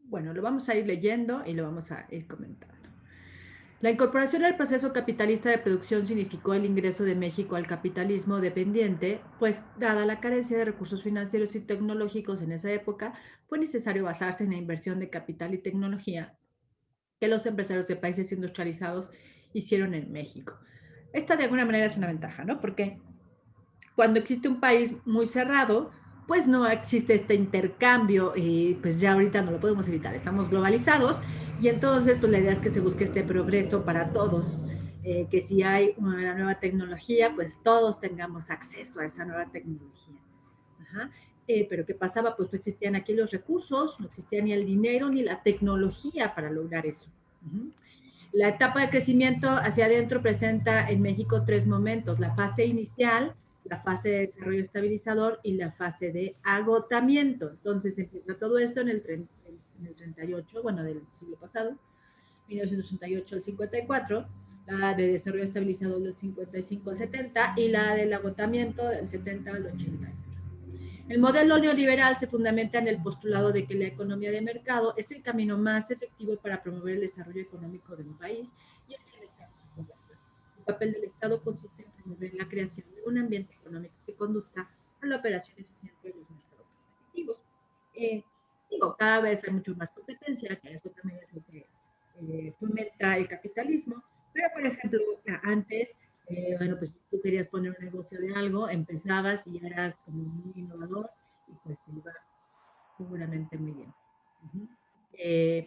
Bueno, lo vamos a ir leyendo y lo vamos a ir comentando. La incorporación al proceso capitalista de producción significó el ingreso de México al capitalismo dependiente, pues dada la carencia de recursos financieros y tecnológicos en esa época, fue necesario basarse en la inversión de capital y tecnología que los empresarios de países industrializados hicieron en México. Esta de alguna manera es una ventaja, ¿no? Porque cuando existe un país muy cerrado, pues no existe este intercambio y pues ya ahorita no lo podemos evitar, estamos globalizados y entonces pues la idea es que se busque este progreso para todos, que si hay una nueva tecnología, pues todos tengamos acceso a esa nueva tecnología. Ajá. Pero ¿qué pasaba? Pues no existían aquí los recursos, no existía ni el dinero ni la tecnología para lograr eso. Uh-huh. La etapa de crecimiento hacia adentro presenta en México tres momentos: la fase inicial, la fase de desarrollo estabilizador y la fase de agotamiento. Entonces empieza todo esto en el 38, bueno, del siglo pasado, 1968 al 54, la de desarrollo estabilizador del 55 al 70 y la del agotamiento del 70 al 80. El modelo neoliberal se fundamenta en el postulado de que la economía de mercado es el camino más efectivo para promover el desarrollo económico de un país y el bienestar de su población. El papel del Estado consiste en promover la creación de un ambiente económico que conduzca a la operación eficiente de los mercados competitivos. Eh, Cada vez hay mucho más competencia, que eso también es lo que fomenta el capitalismo, pero por ejemplo, antes bueno, pues si tú querías poner un negocio de algo, empezabas y eras como muy innovador y pues te iba seguramente muy bien. Uh-huh.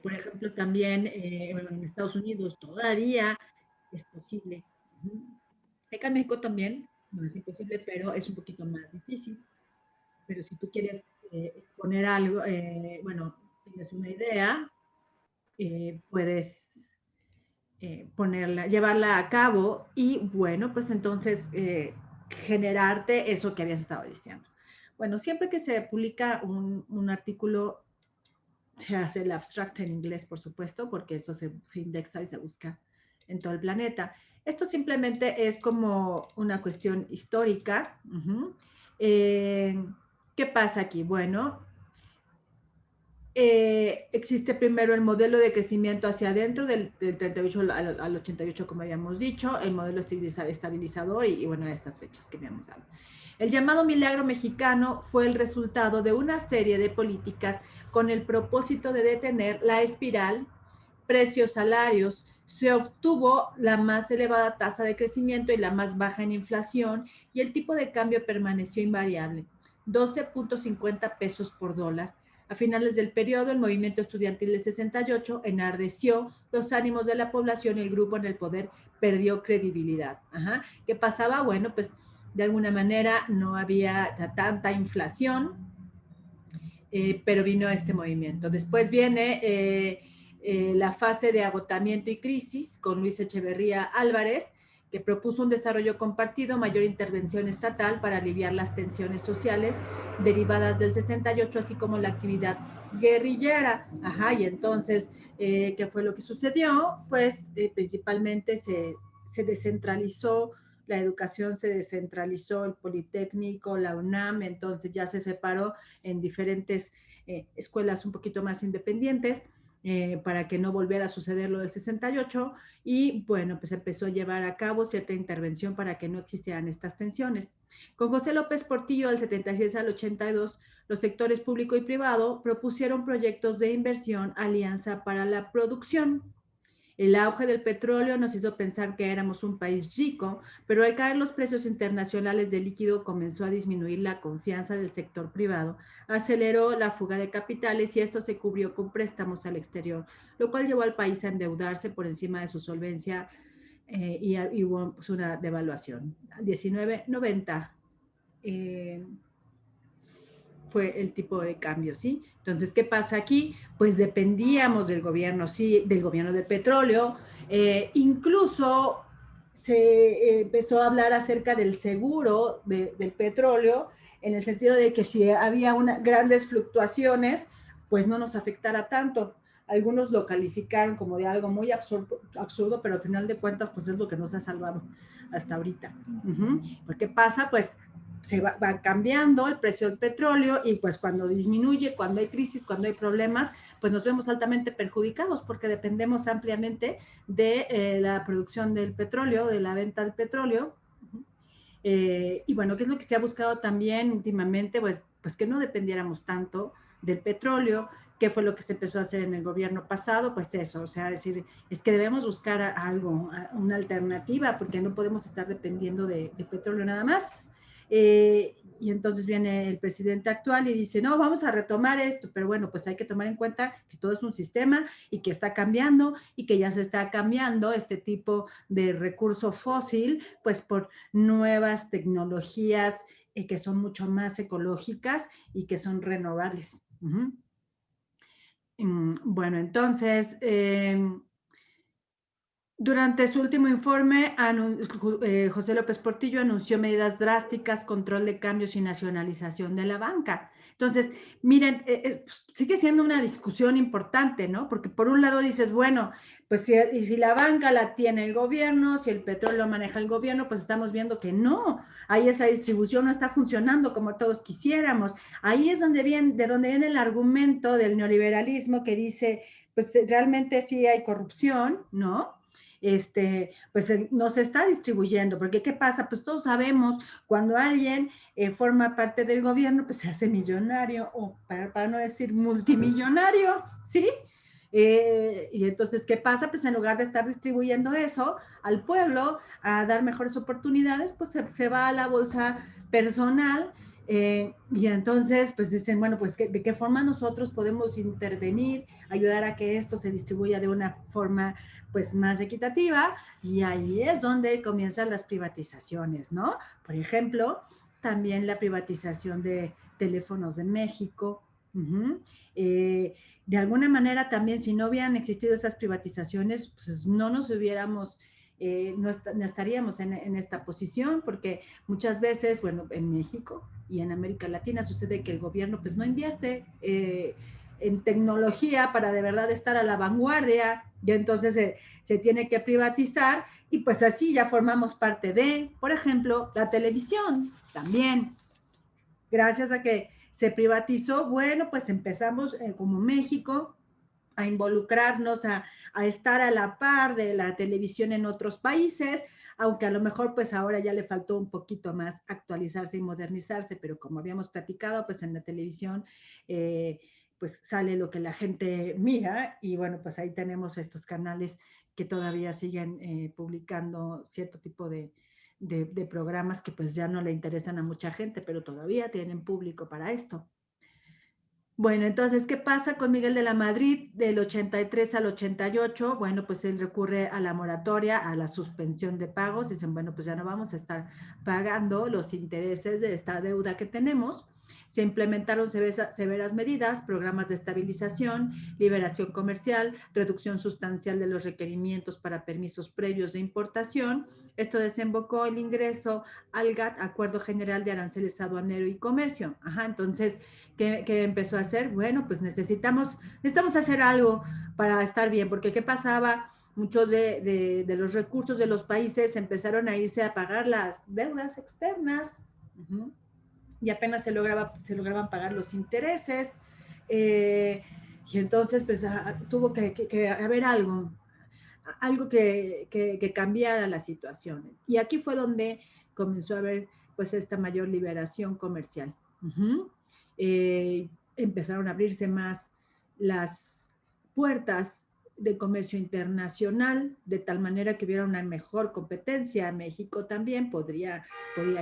Por ejemplo, también bueno, en Estados Unidos todavía es posible. Uh-huh. Acá en México también, no es imposible, pero es un poquito más difícil. Pero si tú quieres exponer algo, bueno, tienes una idea, puedes ponerla, llevarla a cabo y bueno, pues entonces generarte eso que habías estado diciendo. Bueno, siempre que se publica un artículo, se hace el abstract en inglés, por supuesto, porque eso se indexa y se busca en todo el planeta. Esto simplemente es como una cuestión histórica. Uh-huh. ¿Qué pasa aquí? Bueno, existe primero el modelo de crecimiento hacia adentro del 38 al 88, como habíamos dicho, el modelo estabilizador y bueno, estas fechas que habíamos dado. El llamado milagro mexicano fue el resultado de una serie de políticas con el propósito de detener la espiral precios-salarios. Se obtuvo la más elevada tasa de crecimiento y la más baja en inflación y el tipo de cambio permaneció invariable, 12.50 pesos por dólar. A finales del periodo, el movimiento estudiantil de 68 enardeció los ánimos de la población y el grupo en el poder perdió credibilidad. Ajá. ¿Qué pasaba? Bueno, pues de alguna manera no había tanta inflación, pero vino este movimiento. Después viene la fase de agotamiento y crisis con Luis Echeverría Álvarez, que propuso un desarrollo compartido, mayor intervención estatal para aliviar las tensiones sociales derivadas del 68, así como la actividad guerrillera. Ajá, y entonces, ¿qué fue lo que sucedió? Pues principalmente se descentralizó la educación, se descentralizó el Politécnico, la UNAM, entonces ya se separó en diferentes escuelas un poquito más independientes. Para que no volviera a suceder lo del 68 y bueno, pues empezó a llevar a cabo cierta intervención para que no existieran estas tensiones. Con José López Portillo del 76 al 82, los sectores público y privado propusieron proyectos de inversión, alianza para la producción. El auge del petróleo nos hizo pensar que éramos un país rico, pero al caer los precios internacionales del líquido comenzó a disminuir la confianza del sector privado, aceleró la fuga de capitales y esto se cubrió con préstamos al exterior, lo cual llevó al país a endeudarse por encima de su solvencia y hubo pues, una devaluación. 1990 fue el tipo de cambio, ¿sí? Entonces, ¿qué pasa aquí? Pues dependíamos del gobierno, sí, del gobierno del petróleo, incluso se empezó a hablar acerca del seguro del petróleo, en el sentido de que si había grandes fluctuaciones, pues no nos afectara tanto. Algunos lo calificaron como de algo muy absurdo, pero al final de cuentas, pues es lo que nos ha salvado hasta ahorita. Uh-huh. ¿Por qué pasa? Pues va cambiando el precio del petróleo y pues cuando disminuye, cuando hay crisis, cuando hay problemas, pues nos vemos altamente perjudicados porque dependemos ampliamente de la producción del petróleo, de la venta del petróleo. Y bueno, ¿qué es lo que se ha buscado también últimamente? Pues que no dependiéramos tanto del petróleo. ¿Qué fue lo que se empezó a hacer en el gobierno pasado? Pues eso, o sea, decir, es que debemos buscar algo, una alternativa, porque no podemos estar dependiendo de petróleo nada más. Y entonces viene el presidente actual y dice, no, vamos a retomar esto, pero bueno, pues hay que tomar en cuenta que todo es un sistema y que está cambiando y que ya se está cambiando este tipo de recurso fósil, pues por nuevas tecnologías que son mucho más ecológicas y que son renovables. Bueno, entonces, durante su último informe, José López Portillo anunció medidas drásticas, control de cambios y nacionalización de la banca. Entonces, miren, pues, sigue siendo una discusión importante, ¿no? Porque por un lado dices, bueno, pues si la banca la tiene el gobierno, si el petróleo lo maneja el gobierno, pues estamos viendo que no, ahí esa distribución no está funcionando como todos quisiéramos. Ahí es de donde viene el argumento del neoliberalismo que dice, pues realmente sí hay corrupción, ¿no? Pues no se está distribuyendo, porque ¿qué pasa? Pues todos sabemos, cuando alguien forma parte del gobierno, pues se hace millonario, o para no decir multimillonario, ¿sí? Y entonces, ¿qué pasa? Pues en lugar de estar distribuyendo eso al pueblo, a dar mejores oportunidades, pues se va a la bolsa personal. Y entonces, pues dicen, bueno, pues ¿de qué forma nosotros podemos intervenir, ayudar a que esto se distribuya de una forma pues más equitativa? Y ahí es donde comienzan las privatizaciones, ¿no? Por ejemplo, también la privatización de Teléfonos de México. De alguna manera también, si no hubieran existido esas privatizaciones, pues no nos hubiéramos no estaríamos en esta posición, porque muchas veces, bueno, en México y en América Latina sucede que el gobierno pues no invierte en tecnología para de verdad estar a la vanguardia, y entonces se tiene que privatizar, y pues así ya formamos parte de, por ejemplo, la televisión también. Gracias a que se privatizó, bueno, pues empezamos como México a involucrarnos, a estar a la par de la televisión en otros países, aunque a lo mejor pues ahora ya le faltó un poquito más actualizarse y modernizarse, pero como habíamos platicado, pues en la televisión pues sale lo que la gente mira, y bueno, pues ahí tenemos estos canales que todavía siguen publicando cierto tipo de programas que pues ya no le interesan a mucha gente, pero todavía tienen público para esto. Bueno, entonces, ¿qué pasa con Miguel de la Madrid del 83 al 88? Bueno, pues él recurre a la moratoria, a la suspensión de pagos. Dicen, bueno, pues ya no vamos a estar pagando los intereses de esta deuda que tenemos. Se implementaron severas medidas, programas de estabilización, liberación comercial, reducción sustancial de los requerimientos para permisos previos de importación. Esto desembocó el ingreso al GATT, Acuerdo General de Aranceles Aduanero y Comercio. Entonces, ¿qué empezó a hacer? Bueno, pues necesitamos hacer algo para estar bien, porque ¿qué pasaba? Muchos de los recursos de los países empezaron a irse a pagar las deudas externas. Y apenas se lograban pagar los intereses. eh, y entonces pues tuvo que haber algo que cambiara la situación. Y aquí fue donde comenzó a haber pues esta mayor liberación comercial. Empezaron a abrirse más las puertas de comercio internacional, de tal manera que hubiera una mejor competencia. México también podía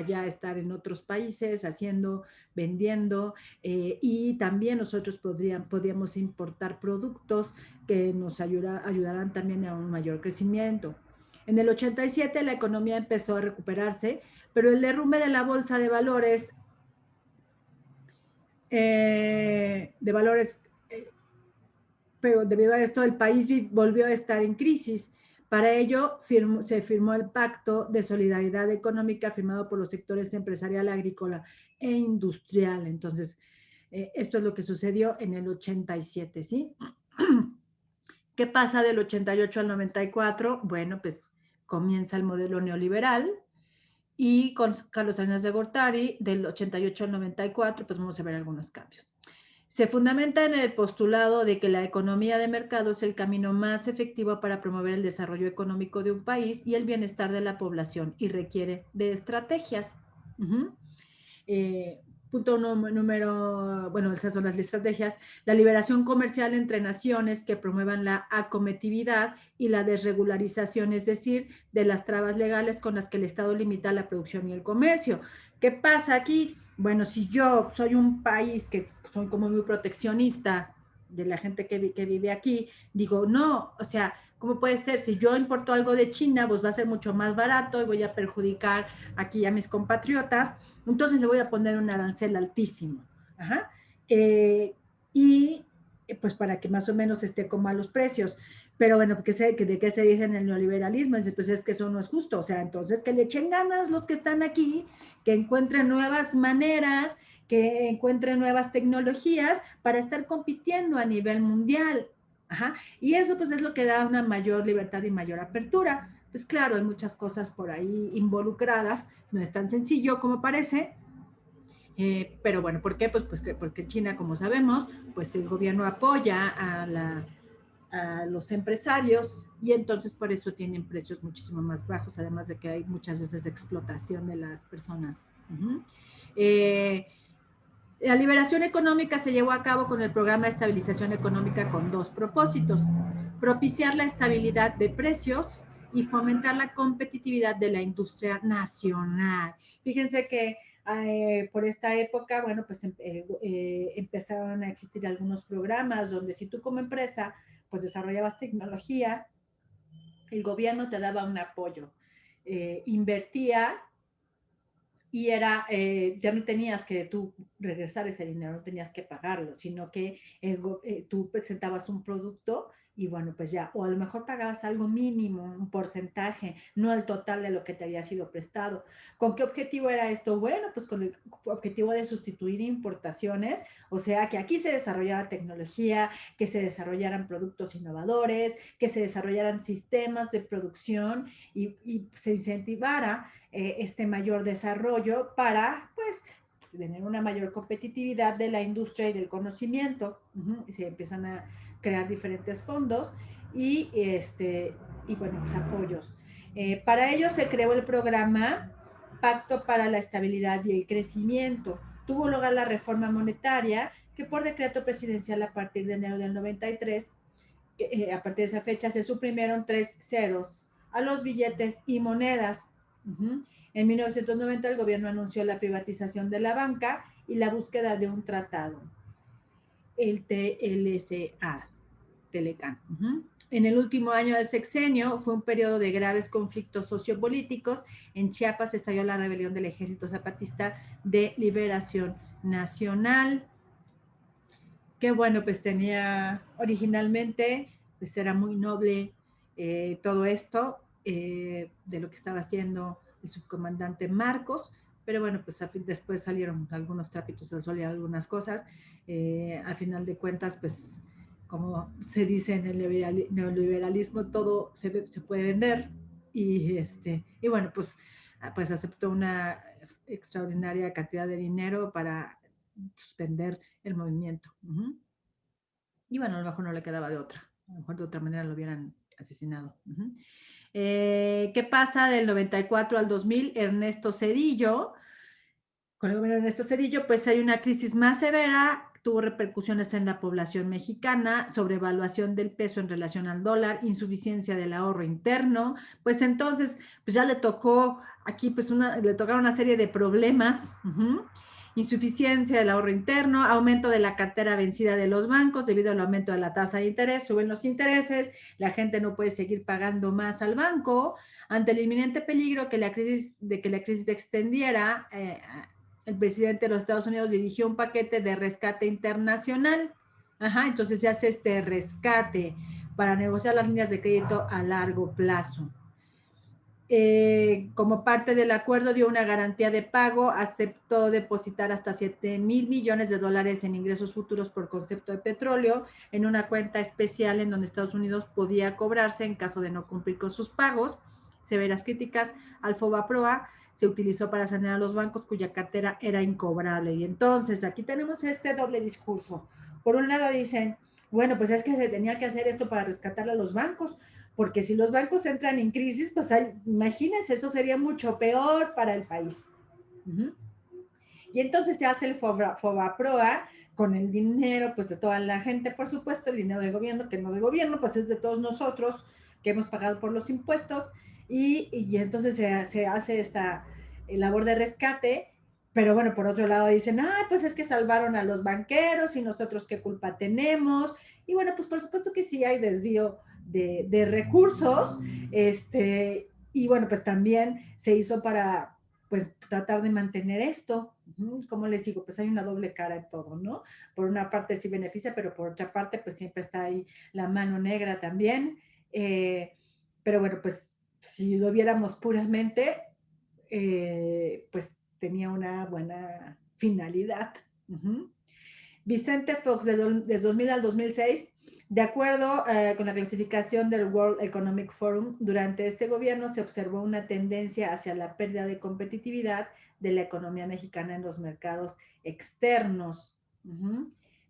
ya estar en otros países haciendo, vendiendo, y también nosotros podíamos importar productos que nos ayudaran también a un mayor crecimiento. En el 87 la economía empezó a recuperarse, pero el derrumbe de la bolsa de valores pero debido a esto el país volvió a estar en crisis. Para ello se firmó el Pacto de Solidaridad Económica firmado por los sectores empresarial, agrícola e industrial. Entonces, esto es lo que sucedió en el 87, ¿sí? ¿Qué pasa del 88 al 94? Bueno, pues comienza el modelo neoliberal, y con Carlos Salinas de Gortari, del 88 al 94, pues vamos a ver algunos cambios. Se fundamenta en el postulado de que la economía de mercado es el camino más efectivo para promover el desarrollo económico de un país y el bienestar de la población y requiere de estrategias. Uh-huh. Punto número, bueno, esas son las estrategias, la liberación comercial entre naciones que promuevan la acometividad y la desregularización, es decir, de las trabas legales con las que el Estado limita la producción y el comercio. ¿Qué pasa aquí? Bueno, si yo soy un país que soy como muy proteccionista de la gente que vive aquí, digo, no, o sea, ¿cómo puede ser? Si yo importo algo de China, pues va a ser mucho más barato y voy a perjudicar aquí a mis compatriotas, entonces le voy a poner un arancel altísimo. Ajá. Y pues para que más o menos esté como a los precios. Pero bueno, ¿de qué se dice en el neoliberalismo? Pues es que eso no es justo. O sea, entonces que le echen ganas los que están aquí, que encuentren nuevas maneras, que encuentren nuevas tecnologías para estar compitiendo a nivel mundial. Ajá. Y eso pues es lo que da una mayor libertad y mayor apertura. Pues claro, hay muchas cosas por ahí involucradas, no es tan sencillo como parece, pero bueno, ¿por qué? Pues porque China, como sabemos, pues el gobierno apoya a los empresarios y entonces por eso tienen precios muchísimo más bajos, además de que hay muchas veces explotación de las personas. Uh-huh. La liberación económica se llevó a cabo con el programa de estabilización económica con dos propósitos: propiciar la estabilidad de precios y fomentar la competitividad de la industria nacional. Fíjense que por esta época, bueno, pues empezaron a existir algunos programas donde si tú como empresa pues desarrollabas tecnología, el gobierno te daba un apoyo, invertía y era, ya no tenías que tú regresar ese dinero, no tenías que pagarlo, sino que tú presentabas un producto y bueno, pues ya, o a lo mejor pagabas algo mínimo, un porcentaje, no el total de lo que te había sido prestado. ¿Con qué objetivo era esto? Bueno, pues con el objetivo de sustituir importaciones, o sea, que aquí se desarrollara tecnología, que se desarrollaran productos innovadores, que se desarrollaran sistemas de producción y se incentivara este mayor desarrollo para, pues, tener una mayor competitividad de la industria y del conocimiento. Y se empiezan a crear diferentes fondos y bueno, pues apoyos. Para ello se creó el programa Pacto para la Estabilidad y el Crecimiento. Tuvo lugar la reforma monetaria que por decreto presidencial a partir de enero del 93, a partir de esa fecha se suprimieron 3 ceros a los billetes y monedas. Uh-huh. En 1990 el gobierno anunció la privatización de la banca y la búsqueda de un tratado, el TLSA, Telecán. Uh-huh. En el último año del sexenio fue un periodo de graves conflictos sociopolíticos. En Chiapas estalló la rebelión del Ejército Zapatista de Liberación Nacional, que bueno, pues tenía originalmente, pues era muy noble todo esto de lo que estaba haciendo el subcomandante Marcos, pero bueno, pues después salieron algunos trapitos al sol y algunas cosas. Al final de cuentas, pues como se dice en el neoliberalismo, todo se puede vender y bueno, pues aceptó una extraordinaria cantidad de dinero para suspender el movimiento. Uh-huh. Y bueno, a lo mejor no le quedaba de otra. A lo mejor de otra manera lo hubieran asesinado. Uh-huh. ¿Qué pasa del 94 al 2000? Ernesto Zedillo. Con el gobierno de Ernesto Zedillo, pues hay una crisis más severa, tuvo repercusiones en la población mexicana, sobrevaluación del peso en relación al dólar, insuficiencia del ahorro interno, pues entonces, pues ya le tocó aquí, pues le tocaron una serie de problemas, insuficiencia del ahorro interno, aumento de la cartera vencida de los bancos debido al aumento de la tasa de interés, suben los intereses, la gente no puede seguir pagando más al banco, ante el inminente peligro de que la crisis se extendiera, el presidente de los Estados Unidos dirigió un paquete de rescate internacional. Ajá, entonces se hace este rescate para negociar las líneas de crédito a largo plazo. Como parte del acuerdo dio una garantía de pago, aceptó depositar hasta 7,000 millones de dólares en ingresos futuros por concepto de petróleo en una cuenta especial en donde Estados Unidos podía cobrarse en caso de no cumplir con sus pagos. Severas críticas al FOBAPROA se utilizó para sanear a los bancos cuya cartera era incobrable. Y entonces aquí tenemos este doble discurso. Por un lado dicen, bueno, pues es que se tenía que hacer esto para rescatar a los bancos, porque si los bancos entran en crisis, pues imagínense, eso sería mucho peor para el país. Y entonces se hace el FOBAPROA con el dinero pues de toda la gente, por supuesto, el dinero del gobierno, que no es del gobierno, pues es de todos nosotros que hemos pagado por los impuestos, y entonces se hace esta labor de rescate, pero bueno, por otro lado dicen, ah, pues es que salvaron a los banqueros y nosotros qué culpa tenemos, y bueno, pues por supuesto que sí hay desvío de recursos, y bueno, pues también se hizo para pues tratar de mantener esto. Como les digo, pues hay una doble cara en todo, ¿no? Por una parte sí beneficia, pero por otra parte pues siempre está ahí la mano negra también. Pero bueno, pues si lo viéramos puramente, pues tenía una buena finalidad. Vicente Fox, de 2000 al 2006, de acuerdo con la clasificación del World Economic Forum, durante este gobierno se observó una tendencia hacia la pérdida de competitividad de la economía mexicana en los mercados externos.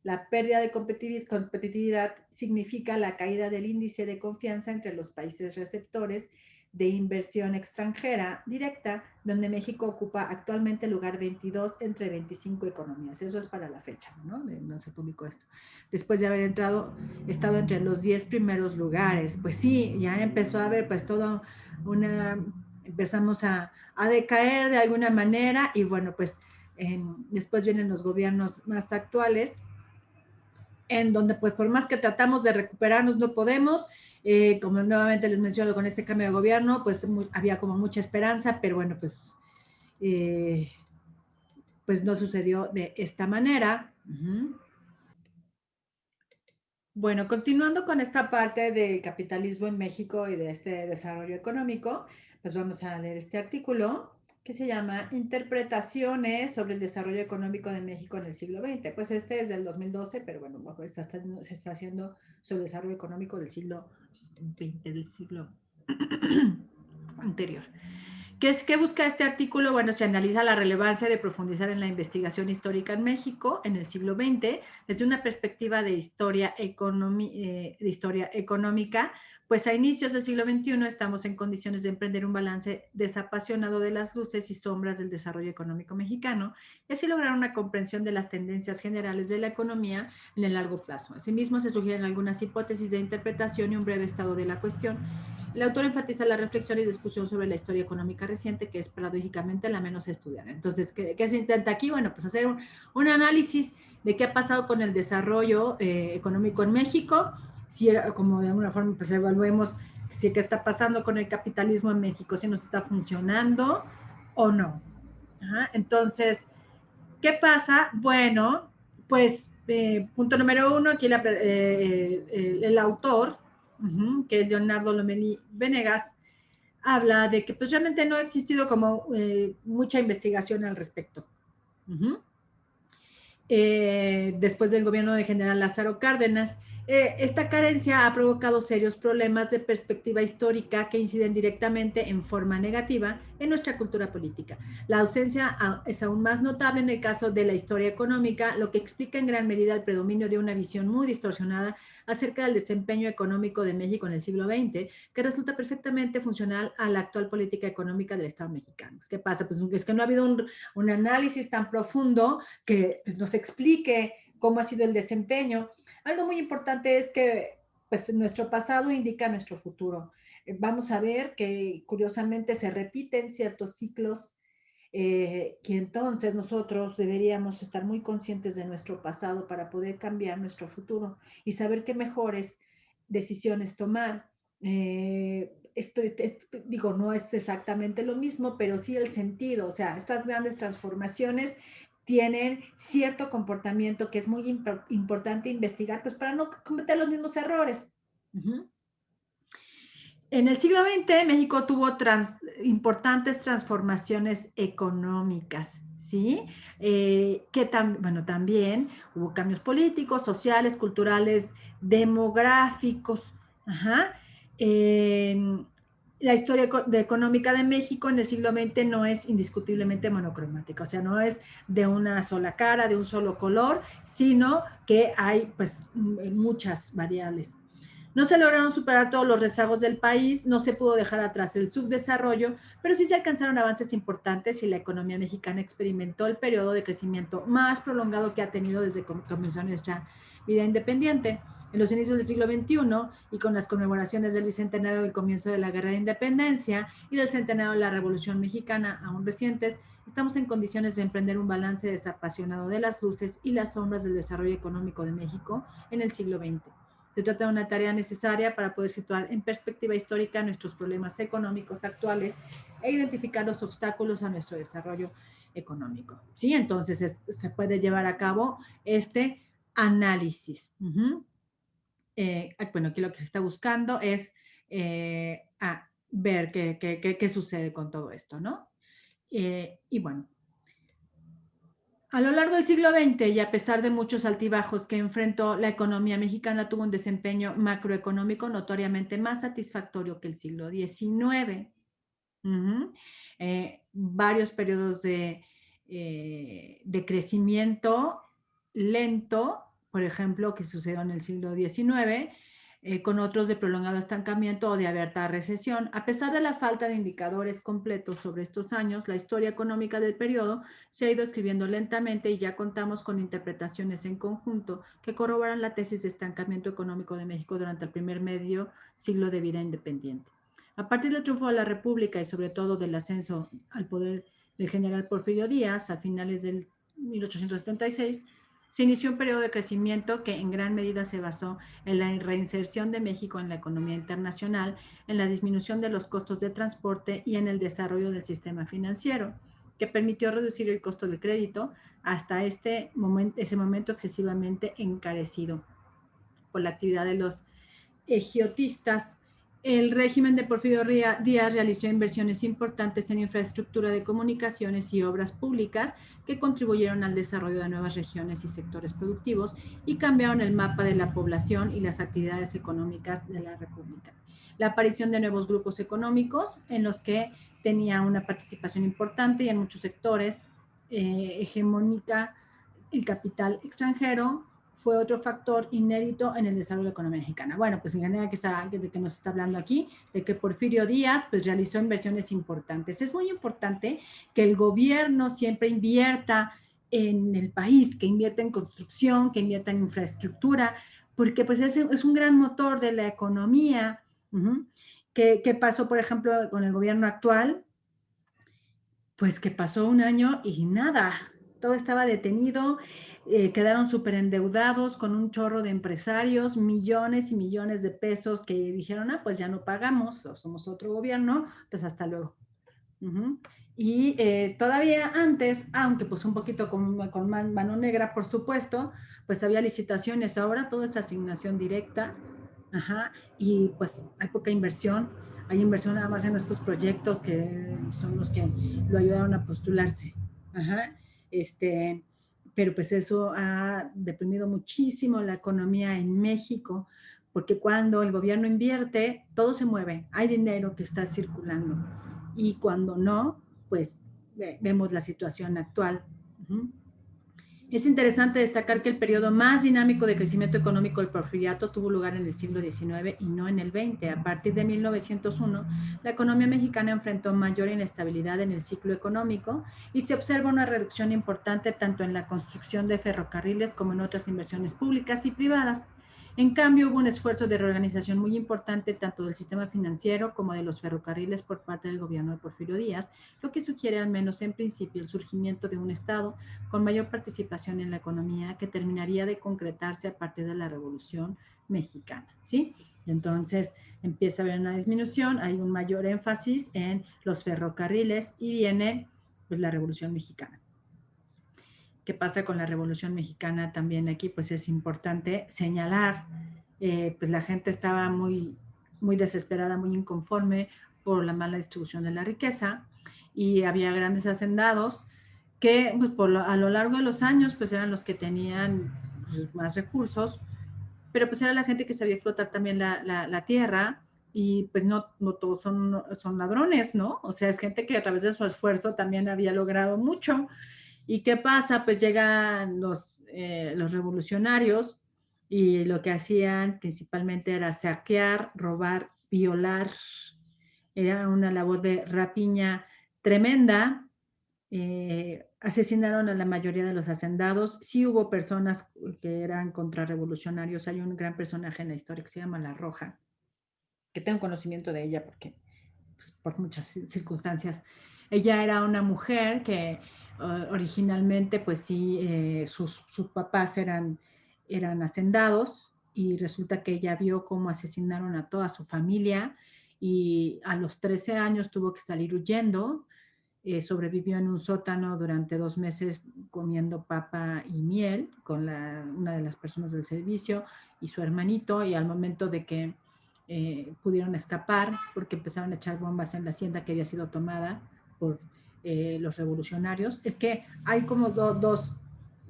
La pérdida de competitividad significa la caída del índice de confianza entre los países receptores de inversión extranjera directa, donde México ocupa actualmente el lugar 22 entre 25 economías. Eso es para la fecha, ¿no? No se publicó esto. Después de haber estado entre los 10 primeros lugares. Pues sí, ya empezó a haber pues toda empezamos a decaer de alguna manera, y bueno, pues después vienen los gobiernos más actuales, en donde pues por más que tratamos de recuperarnos no podemos. Como nuevamente les menciono, con este cambio de gobierno pues había como mucha esperanza, pero bueno, pues no sucedió de esta manera. Bueno, continuando con esta parte del capitalismo en México y de este desarrollo económico, pues vamos a leer este artículo que se llama Interpretaciones sobre el desarrollo económico de México en el siglo XX. Pues este es del 2012, pero bueno, se está haciendo sobre el desarrollo económico del siglo XX, del siglo anterior. ¿Qué busca este artículo? Bueno, se analiza la relevancia de profundizar en la investigación histórica en México en el siglo XX desde una perspectiva de historia económica, pues a inicios del siglo XXI estamos en condiciones de emprender un balance desapasionado de las luces y sombras del desarrollo económico mexicano y así lograr una comprensión de las tendencias generales de la economía en el largo plazo. Asimismo, se sugieren algunas hipótesis de interpretación y un breve estado de la cuestión. El autor enfatiza la reflexión y discusión sobre la historia económica reciente, que es paradójicamente la menos estudiada. Entonces, ¿qué se intenta aquí? Bueno, pues hacer un análisis de qué ha pasado con el desarrollo económico en México, si como de alguna forma pues evaluemos si qué está pasando con el capitalismo en México, si nos está funcionando o no. Entonces, ¿qué pasa? Bueno, pues punto número uno, aquí el autor, que es Leonardo Lomelí Venegas, habla de que pues realmente no ha existido como mucha investigación al respecto. Después del gobierno de general Lázaro Cárdenas, esta carencia ha provocado serios problemas de perspectiva histórica que inciden directamente en forma negativa en nuestra cultura política. La ausencia es aún más notable en el caso de la historia económica, lo que explica en gran medida el predominio de una visión muy distorsionada acerca del desempeño económico de México en el siglo XX, que resulta perfectamente funcional a la actual política económica del Estado mexicano. ¿Qué pasa? Pues es que no ha habido un análisis tan profundo que nos explique cómo ha sido el desempeño. Algo muy importante es que pues, nuestro pasado indica nuestro futuro. Vamos a ver que curiosamente se repiten ciertos ciclos, que entonces nosotros deberíamos estar muy conscientes de nuestro pasado para poder cambiar nuestro futuro y saber qué mejores decisiones tomar. Digo, no es exactamente lo mismo, pero sí el sentido, o sea, estas grandes transformaciones tienen cierto comportamiento que es muy importante investigar, pues para no cometer los mismos errores. En el siglo XX, México tuvo importantes transformaciones económicas, ¿sí? Bueno, también hubo cambios políticos, sociales, culturales, demográficos. la historia económica de México en el siglo XX no es indiscutiblemente monocromática, o sea, no es de una sola cara, de un solo color, sino que hay pues muchas variables. No se lograron superar todos los rezagos del país, no se pudo dejar atrás el subdesarrollo, pero sí se alcanzaron avances importantes y la economía mexicana experimentó el periodo de crecimiento más prolongado que ha tenido desde que comenzó nuestra vida independiente. En los inicios del siglo XXI y con las conmemoraciones del bicentenario del comienzo de la Guerra de Independencia y del centenario de la Revolución Mexicana, aún recientes, estamos en condiciones de emprender un balance desapasionado de las luces y las sombras del desarrollo económico de México en el siglo XX. Se trata de una tarea necesaria para poder situar en perspectiva histórica nuestros problemas económicos actuales e identificar los obstáculos a nuestro desarrollo económico. ¿Sí? Entonces se puede llevar a cabo este análisis. Bueno, aquí lo que se está buscando es ver qué sucede con todo esto, ¿no? Y bueno, a lo largo del siglo XX y a pesar de muchos altibajos que enfrentó, la economía mexicana tuvo un desempeño macroeconómico notoriamente más satisfactorio que el siglo XIX. Varios periodos de crecimiento lento, por ejemplo, que sucedió en el siglo XIX, con otros de prolongado estancamiento o de abierta recesión. A pesar de la falta de indicadores completos sobre estos años, la historia económica del periodo se ha ido escribiendo lentamente y ya contamos con interpretaciones en conjunto que corroboran la tesis de estancamiento económico de México durante el primer medio siglo de vida independiente. A partir del triunfo de la República y sobre todo del ascenso al poder del general Porfirio Díaz a finales del 1876, se inició un periodo de crecimiento que en gran medida se basó en la reinserción de México en la economía internacional, en la disminución de los costos de transporte y en el desarrollo del sistema financiero, que permitió reducir el costo del crédito hasta ese momento excesivamente encarecido por la actividad de los egiotistas. El régimen de Porfirio Díaz realizó inversiones importantes en infraestructura de comunicaciones y obras públicas que contribuyeron al desarrollo de nuevas regiones y sectores productivos y cambiaron el mapa de la población y las actividades económicas de la República. La aparición de nuevos grupos económicos en los que tenía una participación importante y en muchos sectores hegemónica el capital extranjero, fue otro factor inédito en el desarrollo de la economía mexicana. Bueno, pues en general de que nos está hablando aquí, de que Porfirio Díaz pues realizó inversiones importantes. Es muy importante que el gobierno siempre invierta en el país, que invierta en construcción, que invierta en infraestructura, porque pues es un gran motor de la economía. ¿Qué pasó, por ejemplo, con el gobierno actual? Pues que pasó un año y nada, todo estaba detenido, quedaron súper endeudados con un chorro de empresarios, millones y millones de pesos que dijeron, pues ya no pagamos, somos otro gobierno, pues hasta luego. Y todavía antes, aunque pues un poquito con mano negra, por supuesto, pues había licitaciones, ahora todo es asignación directa, y pues hay poca inversión, hay inversión nada más en estos proyectos que son los que lo ayudaron a postularse. Pero pues eso ha deprimido muchísimo la economía en México, porque cuando el gobierno invierte, todo se mueve, hay dinero que está circulando. Y cuando no, pues vemos la situación actual. Es interesante destacar que el periodo más dinámico de crecimiento económico del porfiriato tuvo lugar en el siglo XIX y no en el XX. A partir de 1901, la economía mexicana enfrentó mayor inestabilidad en el ciclo económico y se observa una reducción importante tanto en la construcción de ferrocarriles como en otras inversiones públicas y privadas. En cambio, hubo un esfuerzo de reorganización muy importante tanto del sistema financiero como de los ferrocarriles por parte del gobierno de Porfirio Díaz, lo que sugiere al menos en principio el surgimiento de un Estado con mayor participación en la economía que terminaría de concretarse a partir de la Revolución Mexicana, ¿sí? Entonces empieza a haber una disminución, hay un mayor énfasis en los ferrocarriles y viene pues la Revolución Mexicana. ¿Qué pasa con la Revolución Mexicana? También aquí pues es importante señalar, pues la gente estaba muy desesperada, muy inconforme por la mala distribución de la riqueza y había grandes hacendados que pues, a lo largo de los años pues eran los que tenían pues, más recursos, pero pues era la gente que sabía explotar también la tierra y pues no todos son ladrones, ¿no? O sea, es gente que a través de su esfuerzo también había logrado mucho. ¿Y qué pasa? Pues llegan los revolucionarios y lo que hacían principalmente era saquear, robar, violar. Era una labor de rapiña tremenda. Asesinaron a la mayoría de los hacendados. Sí hubo personas que eran contrarrevolucionarios. Hay un gran personaje en la historia que se llama La Roja, que tengo conocimiento de ella porque pues, por muchas circunstancias. Ella era una mujer que originalmente, pues sí, sus papás eran hacendados y resulta que ella vio cómo asesinaron a toda su familia y a los 13 años tuvo que salir huyendo. Sobrevivió en un sótano durante 2 meses comiendo papa y miel con una de las personas del servicio y su hermanito, y al momento de que pudieron escapar porque empezaron a echar bombas en la hacienda que había sido tomada por los revolucionarios. Es que hay como dos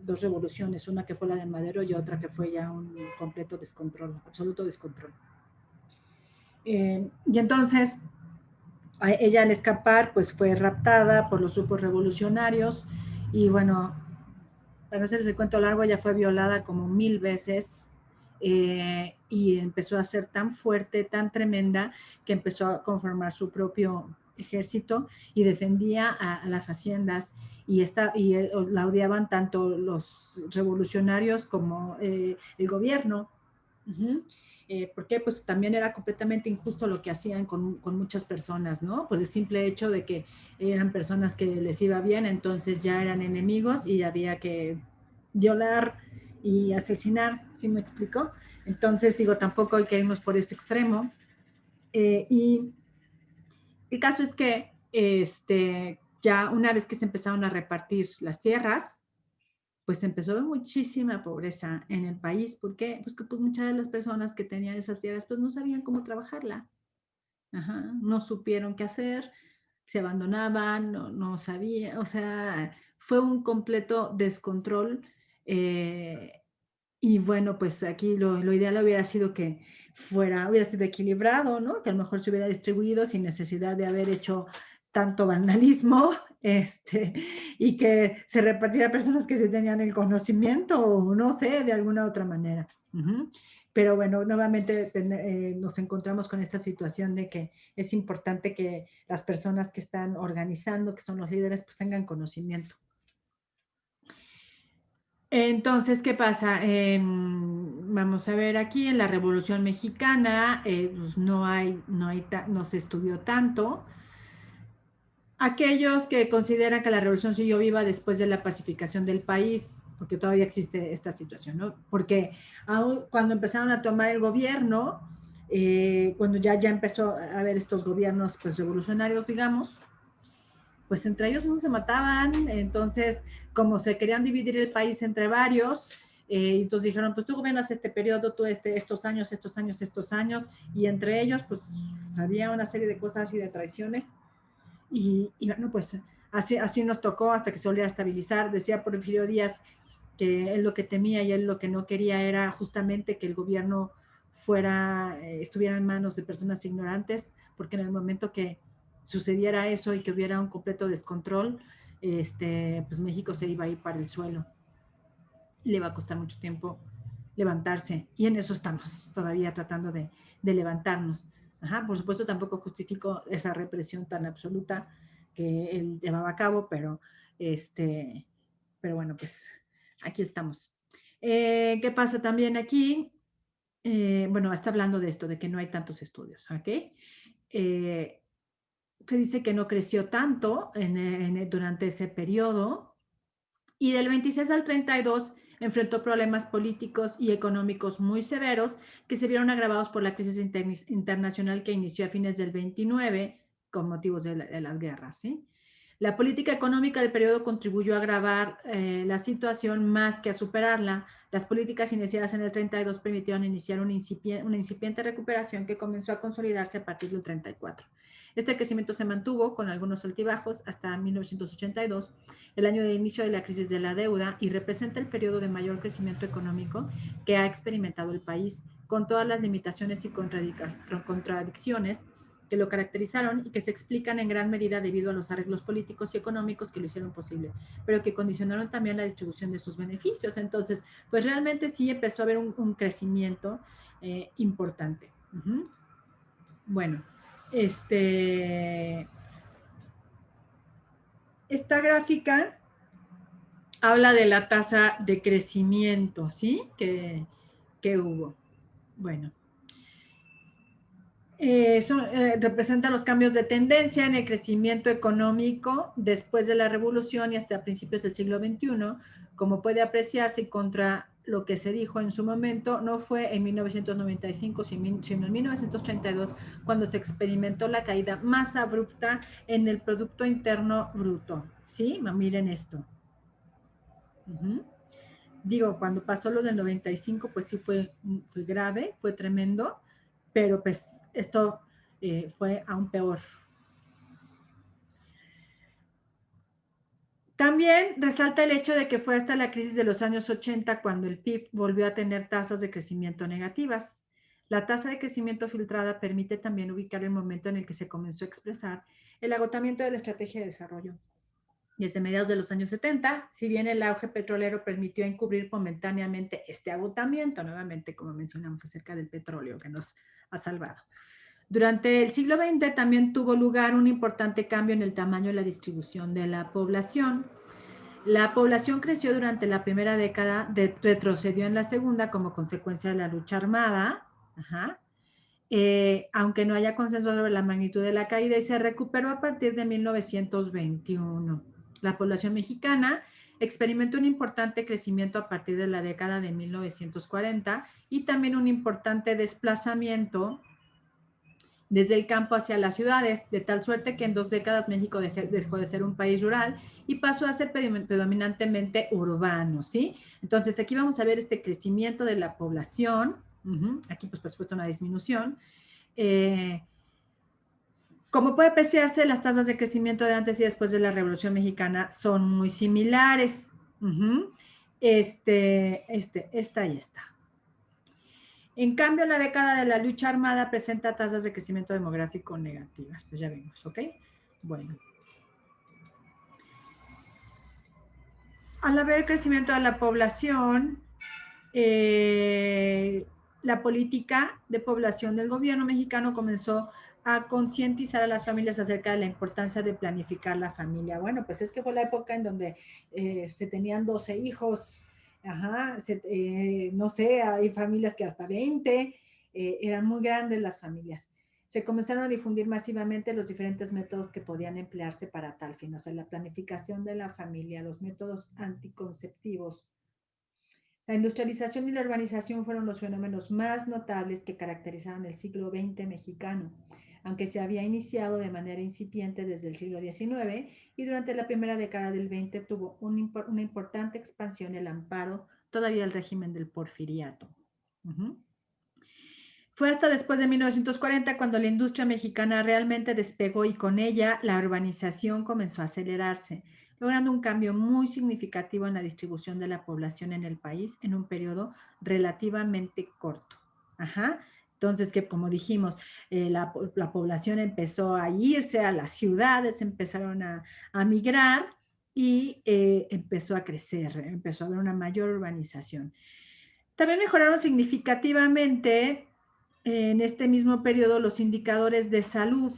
revoluciones, una que fue la de Madero y otra que fue ya un completo descontrol, absoluto descontrol. Y entonces ella al escapar pues fue raptada por los grupos revolucionarios y bueno, para no hacerles el cuento largo, ella fue violada como 1000 veces y empezó a ser tan fuerte, tan tremenda, que empezó a conformar su propio ejército y defendía a las haciendas y la odiaban tanto los revolucionarios como el gobierno. Uh-huh. Porque pues también era completamente injusto lo que hacían con muchas personas, ¿no? Por el simple hecho de que eran personas que les iba bien, entonces ya eran enemigos y había que violar y asesinar, ¿sí me explico? Entonces digo, tampoco hay que irnos por este extremo. Y el caso es que ya una vez que se empezaron a repartir las tierras, pues empezó muchísima pobreza en el país. ¿Por qué? Pues que pues muchas de las personas que tenían esas tierras pues no sabían cómo trabajarla. Ajá, no supieron qué hacer, se abandonaban, no sabían, o sea, fue un completo descontrol. eh, y bueno, pues aquí lo ideal hubiera sido que hubiera sido equilibrado, ¿no? Que a lo mejor se hubiera distribuido sin necesidad de haber hecho tanto vandalismo, y que se repartiera a personas que se tenían el conocimiento o no sé, de alguna otra manera. Uh-huh. Pero bueno, nuevamente nos encontramos con esta situación de que es importante que las personas que están organizando, que son los líderes, pues tengan conocimiento. Entonces, ¿qué pasa? Vamos a ver aquí en la Revolución Mexicana, pues no se estudió tanto. Aquellos que consideran que la revolución siguió viva después de la pacificación del país, porque todavía existe esta situación, ¿no? Porque aún cuando empezaron a tomar el gobierno, cuando ya empezó a haber estos gobiernos pues revolucionarios, digamos, pues entre ellos no se mataban, entonces como se querían dividir el país entre varios, entonces dijeron, pues tú gobiernas este periodo, tú estos años, y entre ellos pues había una serie de cosas y de traiciones, y bueno, pues así nos tocó hasta que se volviera a estabilizar. Decía Porfirio Díaz que él lo que temía y él lo que no quería era justamente que el gobierno estuviera en manos de personas ignorantes, porque en el momento que sucediera eso y que hubiera un completo descontrol, pues México se iba a ir para el suelo. Le va a costar mucho tiempo levantarse, y en eso estamos todavía tratando de levantarnos. Ajá, por supuesto, tampoco justifico esa represión tan absoluta que él llevaba a cabo, pero bueno, pues aquí estamos. ¿Qué pasa también aquí? Bueno, está hablando de esto, de que no hay tantos estudios, ¿ok? Se dice que no creció tanto durante ese periodo, y del 26 al 32 enfrentó problemas políticos y económicos muy severos que se vieron agravados por la crisis internacional que inició a fines del 29 con motivos de las guerras, ¿sí? La política económica del periodo contribuyó a agravar la situación más que a superarla. Las políticas iniciadas en el 32 permitieron iniciar una incipiente recuperación que comenzó a consolidarse a partir del 34. Este crecimiento se mantuvo con algunos altibajos hasta 1982, el año de inicio de la crisis de la deuda, y representa el periodo de mayor crecimiento económico que ha experimentado el país con todas las limitaciones y contradicciones que lo caracterizaron y que se explican en gran medida debido a los arreglos políticos y económicos que lo hicieron posible, pero que condicionaron también la distribución de sus beneficios. Entonces, pues realmente sí empezó a haber un crecimiento importante. Bueno, esta gráfica habla de la tasa de crecimiento, ¿sí? Que hubo. Bueno. Representa los cambios de tendencia en el crecimiento económico después de la revolución y hasta principios del siglo XXI, como puede apreciarse, y contra lo que se dijo en su momento, no fue en 1995, sino en 1932, cuando se experimentó la caída más abrupta en el Producto Interno Bruto. ¿Sí? Miren esto. Digo, cuando pasó lo del 95, pues sí fue grave, fue tremendo, pero pues esto fue aún peor. También resalta el hecho de que fue hasta la crisis de los años 80 cuando el PIB volvió a tener tasas de crecimiento negativas. La tasa de crecimiento filtrada permite también ubicar el momento en el que se comenzó a expresar el agotamiento de la estrategia de desarrollo. Desde mediados de los años 70, si bien el auge petrolero permitió encubrir momentáneamente este agotamiento, nuevamente como mencionamos acerca del petróleo que nos ha salvado. Durante el siglo XX también tuvo lugar un importante cambio en el tamaño y la distribución de la población. La población creció durante la primera década, retrocedió en la segunda como consecuencia de la lucha armada, aunque no haya consenso sobre la magnitud de la caída, y se recuperó a partir de 1921. La población mexicana experimentó un importante crecimiento a partir de la década de 1940 y también un importante desplazamiento desde el campo hacia las ciudades, de tal suerte que en 2 décadas México dejó de ser un país rural y pasó a ser predominantemente urbano, ¿sí? Entonces aquí vamos a ver este crecimiento de la población, aquí pues por supuesto una disminución. Como puede apreciarse, las tasas de crecimiento de antes y después de la Revolución Mexicana son muy similares. Esta y esta. En cambio, la década de la lucha armada presenta tasas de crecimiento demográfico negativas. Pues ya vimos, ¿ok? Bueno. Al haber crecimiento de la población, la política de población del gobierno mexicano comenzó a concientizar a las familias acerca de la importancia de planificar la familia. Bueno, pues es que fue la época en donde se tenían 12 hijos, no sé, hay familias que hasta 20, eran muy grandes las familias. Se comenzaron a difundir masivamente los diferentes métodos que podían emplearse para tal fin, o sea, la planificación de la familia, los métodos anticonceptivos. La industrialización y la urbanización fueron los fenómenos más notables que caracterizaron el siglo XX mexicano, aunque se había iniciado de manera incipiente desde el siglo XIX y durante la primera década del XX tuvo una importante expansión el amparo todavía el régimen del porfiriato. Fue hasta después de 1940 cuando la industria mexicana realmente despegó y con ella la urbanización comenzó a acelerarse, logrando un cambio muy significativo en la distribución de la población en el país en un periodo relativamente corto. Entonces, que como dijimos, la población empezó a irse a las ciudades, empezaron a migrar y empezó a crecer, empezó a haber una mayor urbanización. También mejoraron significativamente en este mismo periodo los indicadores de salud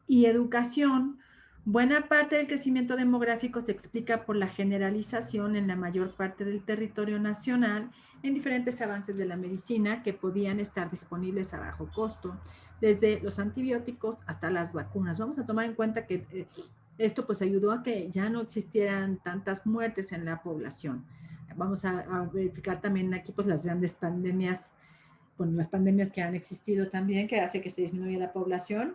y educación. Buena parte del crecimiento demográfico se explica por la generalización en la mayor parte del territorio nacional en diferentes avances de la medicina que podían estar disponibles a bajo costo, desde los antibióticos hasta las vacunas. Vamos a tomar en cuenta que esto pues ayudó a que ya no existieran tantas muertes en la población. Vamos a verificar también aquí pues las grandes pandemias, bueno, las pandemias que han existido también, que hace que se disminuya la población,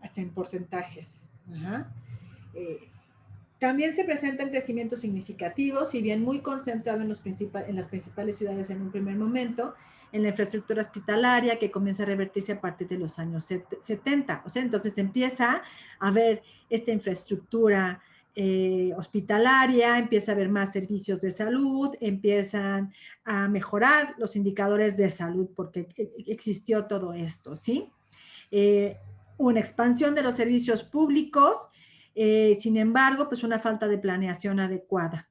hasta en porcentajes. También se presenta un crecimiento significativo, si bien muy concentrado en las principales ciudades en un primer momento, en la infraestructura hospitalaria que comienza a revertirse a partir de los años 70. O sea, entonces empieza a haber esta infraestructura hospitalaria, empieza a haber más servicios de salud, empiezan a mejorar los indicadores de salud porque existió todo esto, ¿sí? Una expansión de los servicios públicos, sin embargo, pues una falta de planeación adecuada.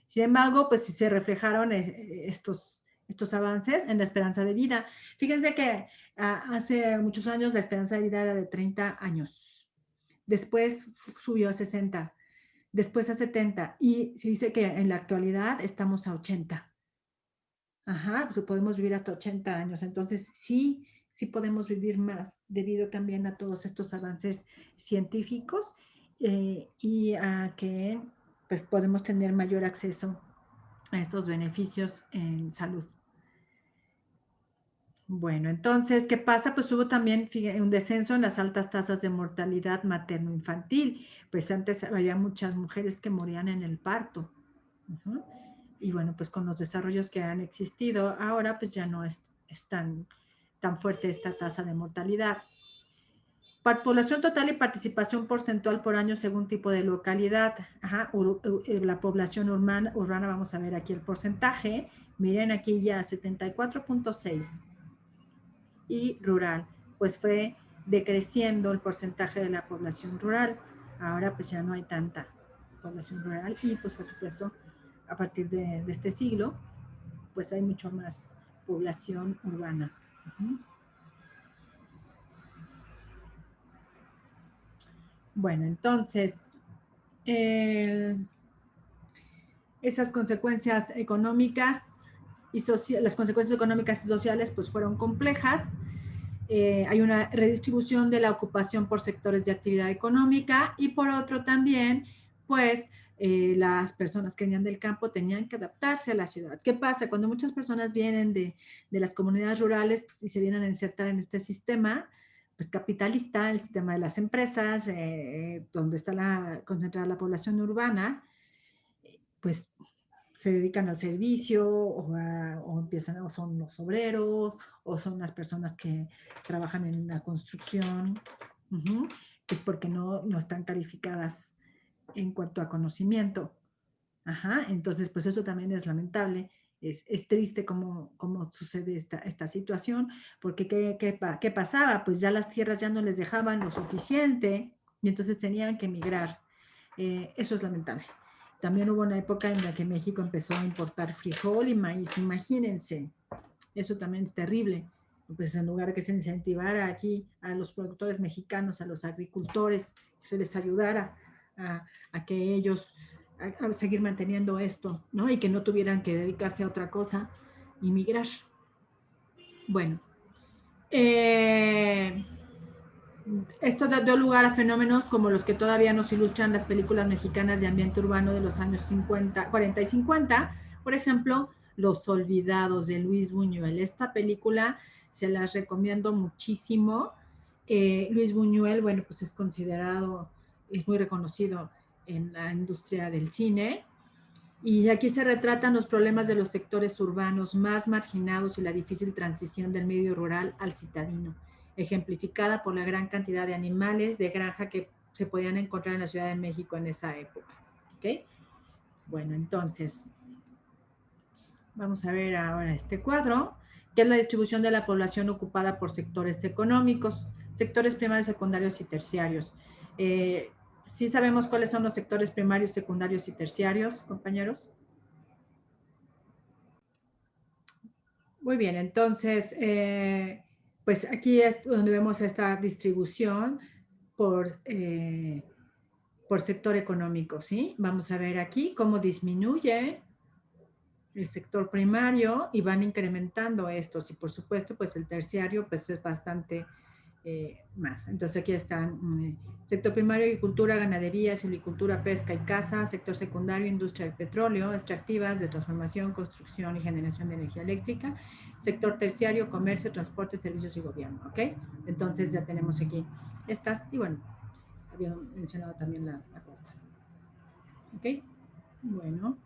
Sin embargo, pues sí se reflejaron estos avances en la esperanza de vida. Fíjense que hace muchos años la esperanza de vida era de 30 años. Después subió a 60, después a 70 y se dice que en la actualidad estamos a 80. Ajá, pues podemos vivir hasta 80 años. Entonces, sí, sí podemos vivir más debido también a todos estos avances científicos y a que pues podemos tener mayor acceso a estos beneficios en salud. Bueno, entonces, ¿qué pasa? Pues hubo también un descenso en las altas tasas de mortalidad materno-infantil. Pues antes había muchas mujeres que morían en el parto. Y bueno, pues con los desarrollos que han existido, ahora pues ya no es tan fuerte esta tasa de mortalidad. Población total y participación porcentual por año según tipo de localidad. La población urbana, vamos a ver aquí el porcentaje. Miren aquí ya 74.6. Y rural, pues fue decreciendo el porcentaje de la población rural. Ahora pues ya no hay tanta población rural y pues por supuesto a partir de este siglo pues hay mucho más población urbana. Bueno, entonces, esas consecuencias económicas y las consecuencias económicas y sociales pues fueron complejas. Hay una redistribución de la ocupación por sectores de actividad económica y por otro también, pues, las personas que venían del campo tenían que adaptarse a la ciudad. ¿Qué pasa? Cuando muchas personas vienen de las comunidades rurales pues, y se vienen a insertar en este sistema, pues capitalista, el sistema de las empresas, donde está concentrada la población urbana, pues se dedican al servicio o empiezan, o son los obreros, o son las personas que trabajan en la construcción, pues porque no están calificadas en cuanto a conocimiento. Entonces, pues eso también es lamentable. Es triste cómo sucede esta situación, porque ¿qué pasaba? Pues ya las tierras ya no les dejaban lo suficiente y entonces tenían que emigrar. Eso es lamentable. También hubo una época en la que México empezó a importar frijol y maíz, imagínense. Eso también es terrible. Pues en lugar de que se incentivara aquí a los productores mexicanos, a los agricultores, que se les ayudara a que ellos a seguir manteniendo esto, ¿no? Y que no tuvieran que dedicarse a otra cosa y migrar. Bueno, esto dio lugar a fenómenos como los que todavía nos ilustran las películas mexicanas de ambiente urbano de los años 40 y 50. Por ejemplo, Los Olvidados de Luis Buñuel. Esta película se las recomiendo muchísimo. Luis Buñuel, bueno, pues es muy reconocido en la industria del cine. Y aquí se retratan los problemas de los sectores urbanos más marginados y la difícil transición del medio rural al citadino, ejemplificada por la gran cantidad de animales de granja que se podían encontrar en la Ciudad de México en esa época. ¿Okay? Bueno, entonces, vamos a ver ahora este cuadro, que es la distribución de la población ocupada por sectores económicos, sectores primarios, secundarios y terciarios. ¿Sí sabemos cuáles son los sectores primarios, secundarios y terciarios, compañeros? Muy bien, entonces, pues aquí es donde vemos esta distribución por sector económico, ¿sí? Vamos a ver aquí cómo disminuye el sector primario y van incrementando estos y por supuesto pues el terciario pues es bastante más. Entonces aquí están sector primario, agricultura, ganadería, silvicultura, pesca y caza, sector secundario, industria del petróleo, extractivas, de transformación, construcción y generación de energía eléctrica, sector terciario, comercio, transporte, servicios y gobierno, ¿ok? Entonces ya tenemos aquí estas y bueno, había mencionado también la cuarta, ¿ok? Bueno.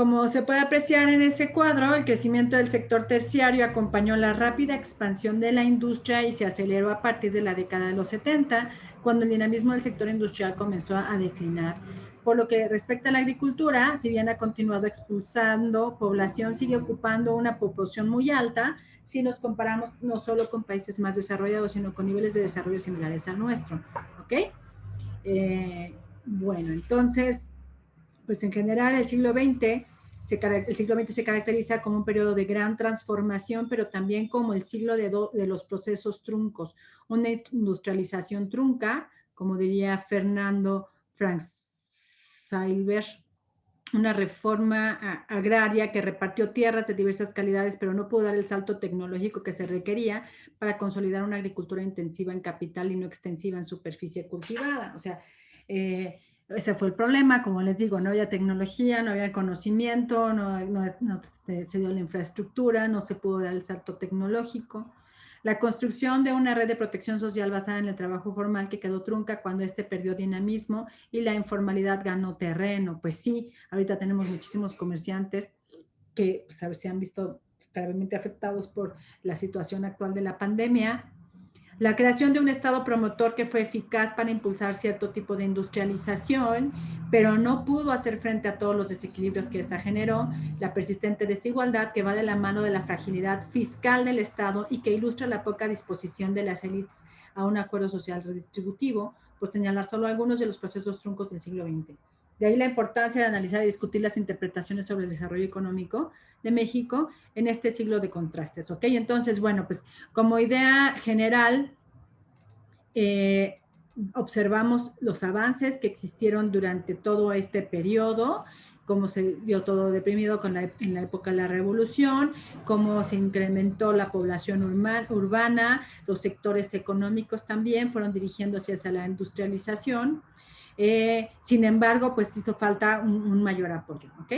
Como se puede apreciar en este cuadro, el crecimiento del sector terciario acompañó la rápida expansión de la industria y se aceleró a partir de la década de los 70, cuando el dinamismo del sector industrial comenzó a declinar. Por lo que respecta a la agricultura, si bien ha continuado expulsando población, sigue ocupando una proporción muy alta si nos comparamos no solo con países más desarrollados, sino con niveles de desarrollo similares al nuestro. ¿Ok? Bueno, entonces, pues en general el siglo XX se caracteriza como un periodo de gran transformación, pero también como el siglo de los procesos truncos, una industrialización trunca, como diría Fernando Frank Silver, una reforma agraria que repartió tierras de diversas calidades, pero no pudo dar el salto tecnológico que se requería para consolidar una agricultura intensiva en capital y no extensiva en superficie cultivada. O sea, ese fue el problema, como les digo, no había tecnología, no había conocimiento, no se dio la infraestructura, no se pudo dar el salto tecnológico. La construcción de una red de protección social basada en el trabajo formal que quedó trunca cuando este perdió dinamismo y la informalidad ganó terreno. Pues sí, ahorita tenemos muchísimos comerciantes que pues, se han visto gravemente afectados por la situación actual de la pandemia. La creación de un Estado promotor que fue eficaz para impulsar cierto tipo de industrialización, pero no pudo hacer frente a todos los desequilibrios que esta generó, la persistente desigualdad que va de la mano de la fragilidad fiscal del Estado y que ilustra la poca disposición de las élites a un acuerdo social redistributivo, por señalar solo algunos de los procesos truncos del siglo XX. De ahí la importancia de analizar y discutir las interpretaciones sobre el desarrollo económico de México en este siglo de contrastes, ¿ok? Entonces, bueno, pues como idea general, observamos los avances que existieron durante todo este periodo, cómo se dio todo deprimido en la época de la revolución, cómo se incrementó la población urbana, los sectores económicos también fueron dirigiéndose hacia la industrialización. Sin embargo, pues hizo falta un mayor apoyo, ¿ok?